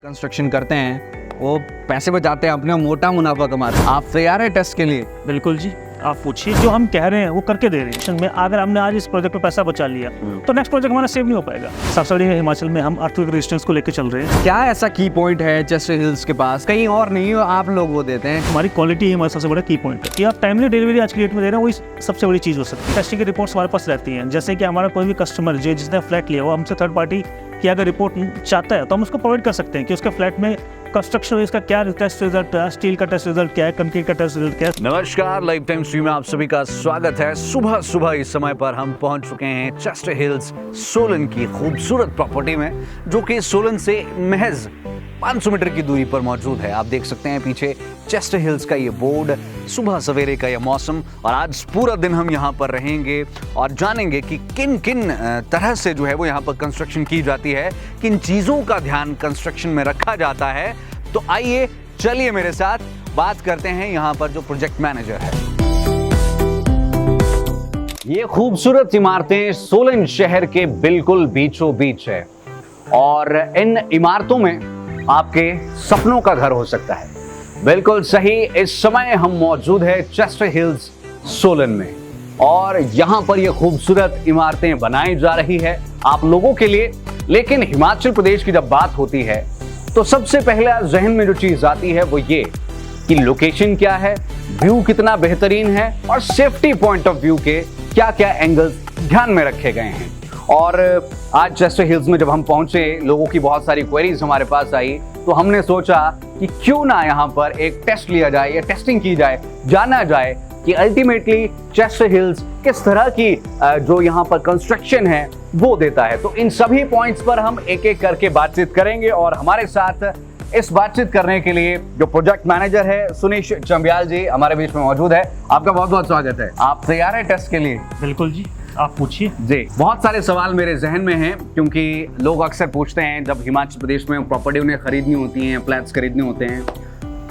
Construction करते हैं वो पैसे बचाते हैं, अपना मोटा मुनाफा कमाते हैं। आप तैयार हैं टेस्ट के लिए? बिल्कुल जी, आप पूछिए, जो हम कह रहे हैं वो करके दे रहे हैं। में अगर हमने आज इस प्रोजेक्ट पे पैसा बचा लिया तो नेक्स्ट प्रोजेक्ट हमारा सेव नहीं हो पाएगा। सबसे बड़ी हिमाचल में हम अर्थक्वेक रेजिस्टेंस को लेकर चल रहे हैं। क्या ऐसा की पॉइंट है चेस्टर हिल्स के पास, कहीं और नहीं हो, आप लोग वो देते हैं? हमारी क्वालिटी ही हमारा सबसे बड़ा की पॉइंट है कि आप टाइमली डिलीवरी आज की डेट में दे रहे हैं, वही सबसे बड़ी चीज़ हो सकती है। टेस्टिंग की रिपोर्ट्स हमारे पास रहती हैं, जैसे कि हमारा कोई भी कस्टमर जिसने फ्लैट लिया वो हमसे थर्ड पार्टी की अगर रिपोर्ट चाहता है तो हम उसको प्रोवाइड कर सकते हैं कि उसके फ्लैट में कंस्ट्रक्शन इसका क्या टेस्ट रिजल्ट है, स्टील का टेस्ट रिजल्ट क्या है, कंक्रीट का टेस्ट रिजल्ट क्या है। नमस्कार, लाइफ टाइम स्ट्रीम में आप सभी का स्वागत है। सुबह सुबह इस समय पर हम पहुंच चुके हैं चेस्टर हिल्स सोलन की खूबसूरत प्रॉपर्टी में, जो कि सोलन से महज 500 मीटर की दूरी पर मौजूद है। आप देख सकते हैं पीछे चेस्टर हिल्स का ये बोर्ड, सुबह सवेरे का ये मौसम, और आज पूरा दिन हम यहाँ पर रहेंगे और जानेंगे कि किन किन तरह से जो है वो यहाँ पर कंस्ट्रक्शन की जाती है, किन चीज़ों का ध्यान कंस्ट्रक्शन में रखा जाता है। तो आइए चलिए मेरे साथ बात करते हैं यहाँ पर जो प्रोजेक्ट मैनेजर है। ये खूबसूरत इमारतें सोलन शहर के बिल्कुल बीचों बीच है और इन इमारतों में आपके सपनों का घर हो सकता है। बिल्कुल सही, इस समय हम मौजूद है चेस्टर हिल्स सोलन में और यहाँ पर ये खूबसूरत इमारतें बनाई जा रही है आप लोगों के लिए। लेकिन हिमाचल प्रदेश की जब बात होती है तो सबसे पहला जहन में जो चीज आती है वो ये कि लोकेशन क्या है, व्यू कितना बेहतरीन है और सेफ्टी पॉइंट ऑफ व्यू के क्या क्या एंगल्स ध्यान में रखे गए हैं। और आज चेस्टर हिल्स में जब हम पहुंचे, लोगों की बहुत सारी क्वेरीज हमारे पास आई, तो हमने सोचा कि क्यों ना यहाँ पर एक टेस्ट लिया जाए या टेस्टिंग की जाए, जाना जाए कि अल्टीमेटली चेस्टर हिल्स किस तरह की जो यहाँ पर कंस्ट्रक्शन है वो देता है। तो इन सभी पॉइंट्स पर हम एक एक करके बातचीत करेंगे और हमारे साथ इस बातचीत करने के लिए जो प्रोजेक्ट मैनेजर है सुनीश चंबियाल जी हमारे बीच में मौजूद है। आपका बहुत बहुत स्वागत है। आप तैयार हैं टेस्ट के लिए? बिल्कुल जी, आप पूछिए। जी, बहुत सारे सवाल मेरे जहन में हैं, क्योंकि लोग अक्सर पूछते हैं जब हिमाचल प्रदेश में प्रॉपर्टी उन्हें खरीदनी होती है, फ्लैट्स खरीदने होते हैं,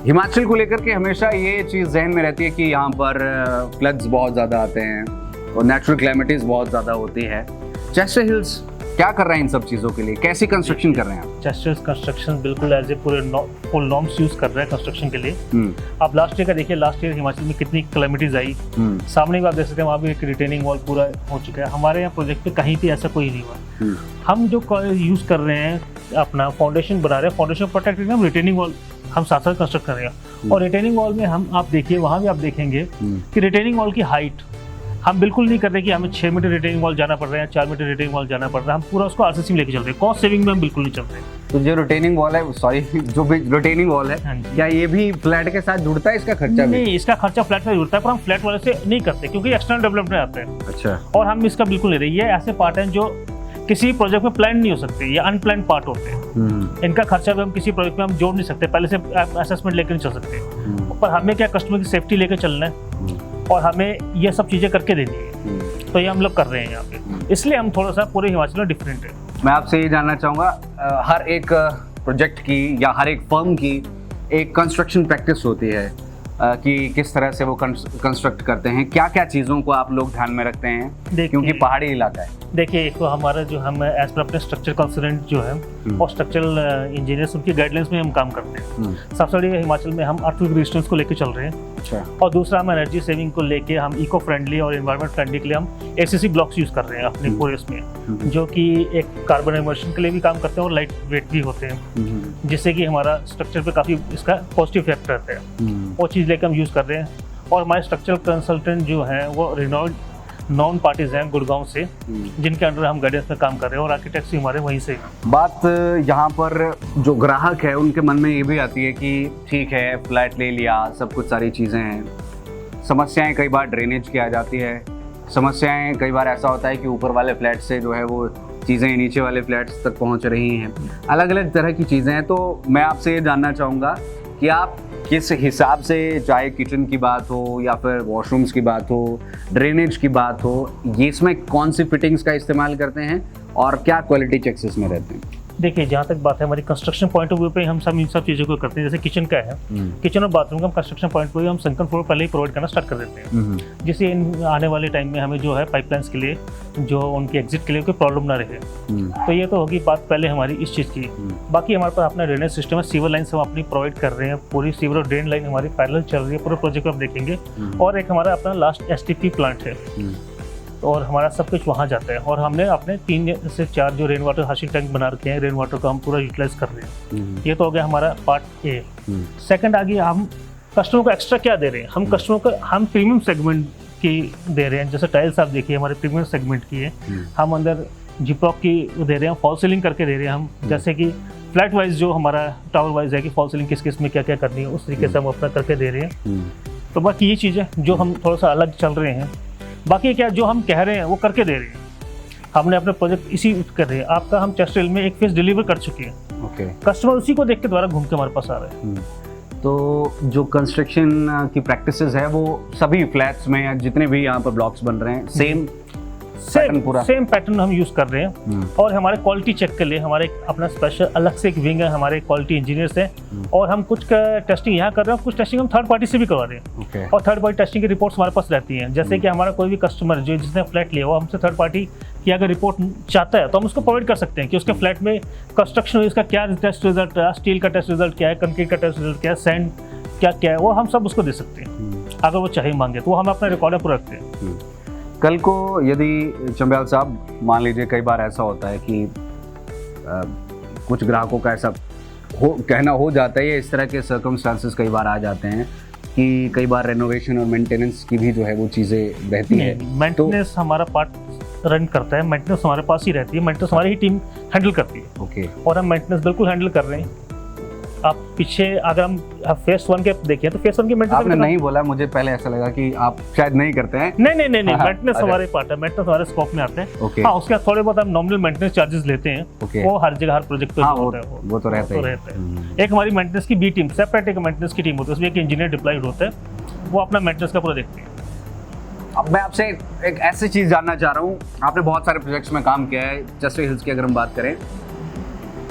हिमाचल को लेकर के हमेशा ये चीज़ जहन में रहती है कि यहाँ पर फ्लड्स बहुत ज़्यादा आते हैं और नेचुरल क्लैमिटीज़ बहुत ज़्यादा होती है। चेस्टर हिल्स क्या कर रहे हैं इन सब चीज़ों के लिए? कैसी कंस्ट्रक्शन कर रहे हैं आप? चेस्टर कंस्ट्रक्शन बिल्कुल एज ए पूरे फुल नॉर्म्स यूज कर रहे हैं कंस्ट्रक्शन के लिए। आप लास्ट ईयर का देखिए, लास्ट ईयर हिमाचल में कितनी कैलेमिटीज आई, सामने भी आप देख सकते हैं, वहाँ भी एक रिटेनिंग वॉल पूरा हो चुका है। हमारे यहाँ प्रोजेक्ट पे कहीं भी ऐसा कोई नहीं हुआ। हम जो यूज कर रहे हैं, अपना फाउंडेशन बना रहे हैं, फाउंडेशन प्रोटेक्ट करके हम रिटेनिंग वॉल हम साथ साथ कंस्ट्रक्ट कर रहे हैं। और रिटेनिंग वॉल में हम आप देखिए, वहाँ भी आप देखेंगे कि रिटेनिंग वॉल की हाइट हम बिल्कुल नहीं कर रहे कि हमें 6 मीटर रिटेनिंग वॉल जाना पड़ रहा है, 4 मीटर रिटेनिंग वॉल जाना पड़ रहा है। हम पूरा उसको आरसीसी में लेके चल रहे हैं, कॉस्ट सेविंग में हम बिल्कुल नहीं चल रहे। तो जो रिटेनिंग वॉल है, सॉरी, जो भी रिटेनिंग वॉल है, क्या ये भी फ्लैट के साथ जुड़ता है? इसका खर्चा नहीं, इसका खर्चा फ्लैट में जुड़ता है, पर हम फ्लैट वाले से नहीं करते क्योंकि एक्सटर्नल डेवलपमेंट में आते हैं। अच्छा। और हम इसका बिल्कुल नहीं रही है, ऐसे पार्ट हैं जो किसी प्रोजेक्ट में प्लान नहीं हो सकते, या अनप्लान पार्ट होते हैं। इनका खर्चा भी हम किसी प्रोजेक्ट में हम जोड़ नहीं सकते, पहले से असेसमेंट लेकर नहीं चल सकते। पर हमें क्या कस्टमर की सेफ्टी लेकर चलना है और हमें ये सब चीज़ें करके देनी है, तो ये हम लोग कर रहे हैं यहाँ पे। इसलिए हम थोड़ा सा पूरे हिमाचल में डिफरेंट है। मैं आपसे ये जानना चाहूँगा, हर एक प्रोजेक्ट की या हर एक फर्म की एक कंस्ट्रक्शन प्रैक्टिस होती है कि किस तरह से वो कंस्ट्रक्ट करते हैं, क्या क्या चीज़ों को आप लोग ध्यान में रखते हैं, क्योंकि पहाड़ी इलाका है। देखिए, एक तो हमारा जो हम एज पर अपने स्ट्रक्चर कंसल्टेंट जो है और स्ट्रक्चरल इंजीनियर्स, उनकी गाइडलाइंस में हम काम करते हैं। सबसे बड़ी हिमाचल में हम अर्थक्वेक रेजिस्टेंस को लेकर चल रहे हैं। अच्छा। और दूसरा हम एनर्जी सेविंग को लेके हम इको फ्रेंडली और एनवायरमेंट फ्रेंडली के लिए हम एसीसी ब्लॉक्स यूज़ कर रहे हैं अपने पूरे इसमें, जो कि एक कार्बन इमर्शन के लिए भी काम करते हैं और लाइट वेट भी होते हैं, जिससे कि हमारा स्ट्रक्चर पे काफ़ी इसका पॉजिटिव इफेक्ट रहता है। वो चीज़ लेकर हम यूज़ कर रहे हैं। और हमारे स्ट्रक्चरल कंसल्टेंट जो हैं वो रिनोल्ड नॉन पार्टीज हैं गुड़गांव से, जिनके अंडर हम गाइडेंस में काम कर रहे हैं, और आर्किटेक्ट्स हमारे वहीं से। बात यहाँ पर जो ग्राहक है उनके मन में ये भी आती है कि ठीक है, फ्लैट ले लिया, सब कुछ सारी चीज़ें हैं, समस्याएं कई बार ड्रेनेज की आ जाती है, समस्याएं कई बार ऐसा होता है कि ऊपर वाले फ्लैट से जो है वो चीज़ें नीचे वाले फ्लैट्स तक पहुँच रही हैं, अलग अलग तरह की चीज़ें हैं। तो मैं आपसे ये जानना चाहूँगा कि आप किस हिसाब से, चाहे किचन की बात हो या फिर वॉशरूम्स की बात हो, ड्रेनेज की बात हो, ये इसमें कौन सी फिटिंग्स का इस्तेमाल करते हैं और क्या क्वालिटी चेक्स इसमें रहते हैं? देखिए जहाँ तक बात है हमारी कंस्ट्रक्शन पॉइंट ऑफ व्यू पे हम सब इन सब चीज़ों को करते हैं। जैसे किचन का है, किचन और बाथरूम का हम कंस्ट्रक्शन पॉइंट पे हम सेकंड फ्लोर पहले ही प्रोवाइड करना स्टार्ट कर देते हैं, जिससे आने वाले टाइम में हमें जो है पाइपलाइंस के लिए जो उनके एग्जिट के लिए कोई प्रॉब्लम ना रहे। तो ये तो होगी बात पहले हमारी इस चीज़ की। बाकी हमारे पास अपना ड्रेनेज सिस्टम है, सीवर लाइन हम अपनी प्रोवाइड कर रहे हैं, पूरी सीवर और ड्रेन लाइन हमारी पैरेलल चल रही है, पूरे प्रोजेक्ट को आप देखेंगे। और एक हमारा अपना लास्ट STP प्लांट है और हमारा सब कुछ वहाँ जाता है। और हमने अपने 3 से 4 जो रेन वाटर हार्वेस्टिंग टैंक बना रखे हैं, रेन वाटर को हम पूरा यूटिलाइज कर रहे हैं। ये तो हो गया हमारा पार्ट ए। सेकंड आ गया हम कस्टमर को एक्स्ट्रा क्या दे रहे हैं। हम कस्टमर को हम प्रीमियम सेगमेंट की दे रहे हैं। जैसे टाइल्स आप देखिए हमारे प्रीमियम सेगमेंट की है, हम अंदर जिप्रॉक की दे रहे हैं, फॉल सीलिंग करके दे रहे हैं हम। जैसे कि फ्लैट वाइज जो हमारा टावर वाइज है कि फॉल सीलिंग किस किस में क्या क्या करनी है, उस तरीके से हम अपना करके दे रहे हैं। तो बाकी ये चीज़ें जो हम थोड़ा सा अलग चल रहे हैं। बाकी क्या जो हम कह रहे हैं वो करके दे रहे हैं। हमने अपने प्रोजेक्ट इसी कर रहे हैं। आपका हम चेस्ट रेल में एक फेज डिलीवर कर चुके हैं। ओके। कस्टमर उसी को देख के दोबारा घूम के हमारे पास आ रहे हैं। तो जो कंस्ट्रक्शन की प्रैक्टिसेस है वो सभी फ्लैट्स में या जितने भी यहाँ पर ब्लॉक्स बन रहे हैं सेम पैटर्न हम यूज कर रहे हैं। और हमारे क्वालिटी चेक के लिए हमारे अपना स्पेशल अलग से एक विंग है, हमारे क्वालिटी इंजीनियर्स हैं। और हम कुछ टेस्टिंग यहाँ कर रहे हैं, कुछ टेस्टिंग हम थर्ड पार्टी से भी करवा रहे हैं। और थर्ड पार्टी टेस्टिंग की रिपोर्ट्स हमारे पास रहती हैं। जैसे कि हमारा कोई भी कस्टमर जो जिसने फ्लैट लिया वो हमसे थर्ड पार्टी की अगर रिपोर्ट चाहता है तो हम उसको प्रोवाइड कर सकते हैं कि उसके फ्लैट में कंस्ट्रक्शन इसका क्या टेस्ट रिजल्ट है, स्टील का टेस्ट रिजल्ट क्या है, कंक्रीट का टेस्ट रिजल्ट क्या है, सैंड क्या है, वो हम सब उसको दे सकते हैं अगर वो चाहे मांगे तो। वो हम अपना रिकॉर्ड पूरा रखते हैं। कल को यदि चंबयाल साहब मान लीजिए कई बार ऐसा होता है कि कुछ ग्राहकों का ऐसा कहना हो जाता है, या इस तरह के सर्कमस्टांसेस कई बार आ जाते हैं कि कई बार रेनोवेशन और मेंटेनेंस की भी जो है वो चीज़ें रहती है। मेंटेनेंस हमारा पार्ट रन करता है, मेंटेनेंस हमारे पास ही रहती है, मेंटेनेंस हमारी ही टीम हैंडल करती है। ओके। और हम मेंटेनेंस बिल्कुल हैंडल कर रहे हैं। आप पीछे अगर हम फेस 1 के देखें तो फेस 1 की मेंटेनेंस आपने नहीं बोला, मुझे पहले ऐसा लगा कि आप शायद नहीं करते हैं। नहीं मेंटेनेंस हमारे पार्ट है, मेंटेनेंस हमारे स्कोप में आते हैं। हाँ, उसके बाद थोड़े बहुत हम नॉमिनल मेंटेनेंस चार्जेस लेते हैं। वो हर जगह हर प्रोजेक्ट पे होता है, वो तो रहता है। एक हमारी मेंटेनेंस की बी टीम सेपरेट एक मेंटेनेंस की टीम होती है, उसमें एक इंजीनियर डिप्लॉयड होता है, वो अपना मेंटेनेंस का पूरा देखते हैं। अब मैं आपसे एक ऐसी चीज़ जानना चाह रहा हूँ, आपने बहुत सारे प्रोजेक्ट्स में काम किया है। चेस्टर हिल्स की अगर हम बात करें,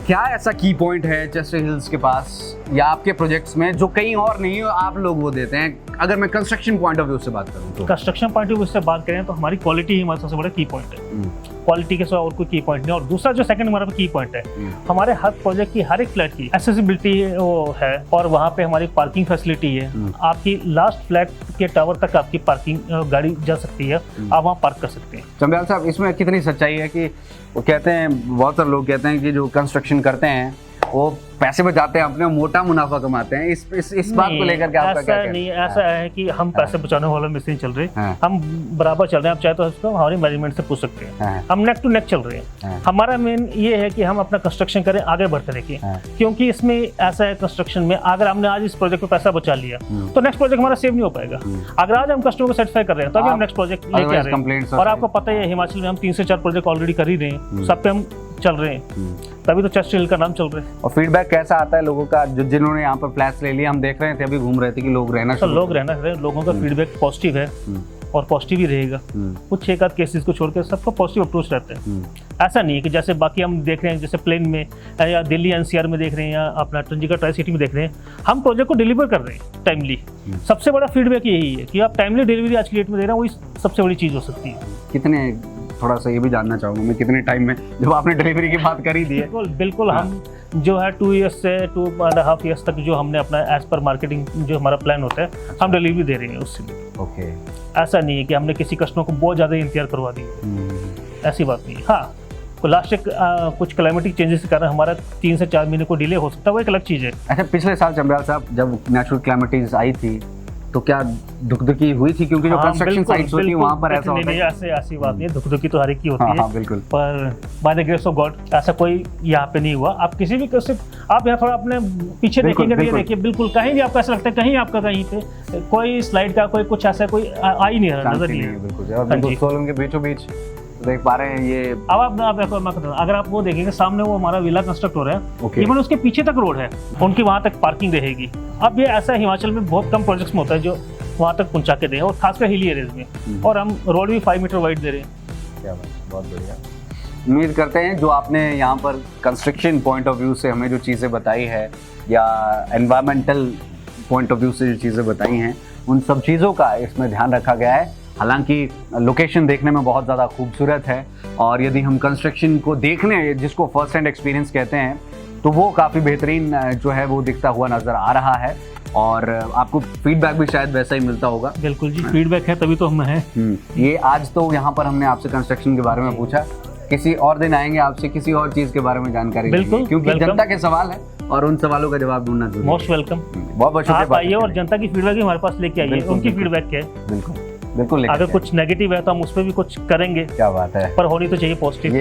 क्या ऐसा की पॉइंट है चेस्टर हिल्स के पास या आपके प्रोजेक्ट्स में जो कहीं और नहीं हो, आप लोग वो देते हैं? अगर मैं कंस्ट्रक्शन पॉइंट ऑफ व्यू से बात करूं तो कंस्ट्रक्शन पॉइंट ऑफ व्यू से बात करें तो हमारी क्वालिटी ही हमारा सबसे बड़ा की पॉइंट है। क्वालिटी के सिवा और कोई की पॉइंट नहीं। और दूसरा जो सेकंड हमारा की पॉइंट है, हमारे हर प्रोजेक्ट की हर एक फ्लैट की एक्सेसिबिलिटी वो है। और वहाँ पे हमारी पार्किंग फैसिलिटी है। आपकी लास्ट फ्लैट के टावर तक आपकी पार्किंग गाड़ी जा सकती है, आप वहाँ पार्क कर सकते हैं। चंबयाल साहब, इसमें कितनी सच्चाई है कि वो कहते हैं, बहुत सारे लोग कहते हैं कि जो कंस्ट्रक्शन करते हैं वो पैसे बचाते हैं, अपने मोटा मुनाफा कमाते हैं। इस बात को लेकर के आपका क्या कहना है? नहीं, ऐसा है कि हम पैसे बचाने वालों में से नहीं चल रहे, हम बराबर चल रहे हैं। आप चाहे तो इसको हमारी मैनेजमेंट से पूछ सकते हैं। हम नेक टू नेक चल रहे हैं। हमारा मेन ये है कि हम अपना कंस्ट्रक्शन करें, आगे बढ़ते देखिए। क्योंकि इसमें ऐसा है कंस्ट्रक्शन में, अगर हमने आज इस प्रोजेक्ट पे पैसा बचा लिया तो नेक्स्ट प्रोजेक्ट हमारा सेव नहीं हो पाएगा। अगर आज हम कस्टमर को सेटिस्फाई कर रहे हैं तो अभी हम नेक्स्ट प्रोजेक्ट लेके आ रहे हैं। और आपको पता ही है हिमाचल में हम 3 से 4 प्रोजेक्ट ऑलरेडी कर ही रहे हैं, सब पे हम चल रहे हैं, तभी तो चेस्टर हिल का नाम चल रहा है। और फीडबैक कैसा आता है लोगों का, जिन्होंने यहाँ पर फ्लैट्स ले लिया? हम देख रहे थे, अभी घूम रहे थे कि लोग रहना लोगों का फीडबैक पॉजिटिव है और पॉजिटिव ही रहेगा। कुछ एक आध केसेस को छोड़कर सबका पॉजिटिव अप्रोच रहता है। ऐसा नहीं है कि जैसे बाकी हम देख रहे हैं, जैसे प्लेन में या दिल्ली NCR में देख रहे हैं या अपना चंडीगढ़ ट्राई सिटी में देख रहे हैं, हम प्रोजेक्ट को डिलीवर कर रहे हैं टाइमली। सबसे बड़ा फीडबैक यही है कि आप टाइमली डिलीवरी आज की डेट में दे रहे हैं, वही सबसे बड़ी चीज़ हो सकती है। कितने, थोड़ा सा ये भी जानना चाहूँगा मैं, कितने टाइम में, जब आपने डिलीवरी की बात कर ही दी है? बिल्कुल हम जो है 2 ईयर्स से 2.5 ईयर्स तक जो हमने अपना एज पर मार्केटिंग जो हमारा प्लान होता है, हम डिलीवरी दे रहे हैं उससे। ओके। ऐसा नहीं है कि हमने किसी कस्टमर को बहुत ज़्यादा इंतजार करवा दिया, ऐसी बात नहीं। हाँ, लास्ट कुछ क्लाइमेटिक चेंजेस के कारण हमारा 3 से 4 महीने को डिले हो सकता है, वो एक अलग चीज़ है। अच्छा, पिछले साल चंबयाल साहब जब नेचुरल क्लाइमेटीज आई थी तो क्या दुखदुखी हुई थी? क्योंकि जो कंस्ट्रक्शन साइट्स होती है वहाँ पर ऐसा होता है। ऐसी बात नहीं है, दुखदुखी तो हर एक की होती है। बिल्कुल। पर by the grace of God ऐसा कोई यहाँ पे नहीं हुआ। आप किसी भी आप यहाँ थोड़ा अपने पीछे देखेंगे तो ये देखिए, बिल्कुल कहीं भी आपको ऐसा लगता है कहीं आपका कहीं पे कोई स्लाइड का कोई कुछ ऐसा कोई आ ही नहीं रहा, नजर नहीं है। बिल्कुल सोलन के बीचों बीच देख पा रहे हैं ये। अब अगर आप वो देखेंगे सामने वो हमारा विला कंस्ट्रक्ट हो रहा है, इवन उसके पीछे तक रोड है, उनकी वहाँ तक पार्किंग रहेगी। अब ये ऐसा हिमाचल में बहुत कम प्रोजेक्ट्स में होता है जो वहाँ तक पहुँचा के दें, और खासकर हिली एरियाज में। और हम रोड भी 5 मीटर वाइड दे रहे हैं। क्या बात, बहुत बढ़िया। उम्मीद करते हैं जो आपने यहाँ पर कंस्ट्रक्शन पॉइंट ऑफ व्यू से हमें जो चीज़ें बताई है या एनवायरमेंटल पॉइंट ऑफ व्यू से जो चीज़ें बताई हैं उन सब चीज़ों का इसमें ध्यान रखा गया है। हालांकि लोकेशन देखने में बहुत ज़्यादा खूबसूरत है और यदि हम कंस्ट्रक्शन को देखने जिसको फर्स्ट हैंड एक्सपीरियंस कहते हैं तो वो काफ़ी बेहतरीन जो है वो दिखता हुआ नज़र आ रहा है और आपको फीडबैक भी शायद वैसा ही मिलता होगा। बिल्कुल जी, फीडबैक है तभी तो हम हैं। ये आज तो यहाँ पर हमने आपसे कंस्ट्रक्शन के बारे में पूछा, किसी और दिन आएंगे आपसे किसी और चीज़ के बारे में जानकारी बिल्कुल, लेंगे, क्योंकि जनता के सवाल है और उन सवालों का जवाब ढूंढना जरूरी है। Most welcome. बहुत बहुत शुक्रिया। आप आइए और जनता की फीडबैक हमारे पास लेके आइए, उनकी फीडबैक क्या है। बिल्कुल बिल्कुल। अगर कुछ नेगेटिव है तो हम उस पर भी कुछ करेंगे। क्या बात है, पर होनी तो चाहिए पॉजिटिव।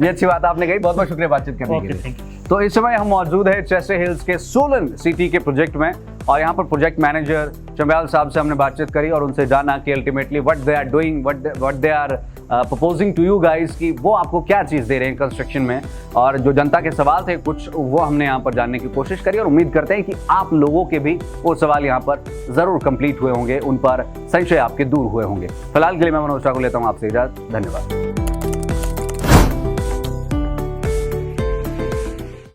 ये अच्छी बात आपने कही। बहुत बहुत शुक्रिया बातचीत करने के लिए। तो इस समय हम मौजूद है चेसे हिल्स के सोलन सिटी के प्रोजेक्ट में और यहाँ पर प्रोजेक्ट मैनेजर चंबयाल साहब से हमने बातचीत करी और उनसे जाना कि ultimately what they are doing, what they are proposing to you guys, कि वो आपको क्या चीज़ दे रहे हैं कंस्ट्रक्शन में। और जो जनता के सवाल थे कुछ वो हमने यहाँ पर जानने की कोशिश करी और उम्मीद करते हैं कि आप लोगों के भी वो सवाल यहाँ पर ज़रूर कंप्लीट हुए होंगे, उन पर संशय आपके दूर हुए होंगे। फिलहाल के लिए मैं मनोज ठाकुर लेता हूँ आपसे इजाज़त। धन्यवाद।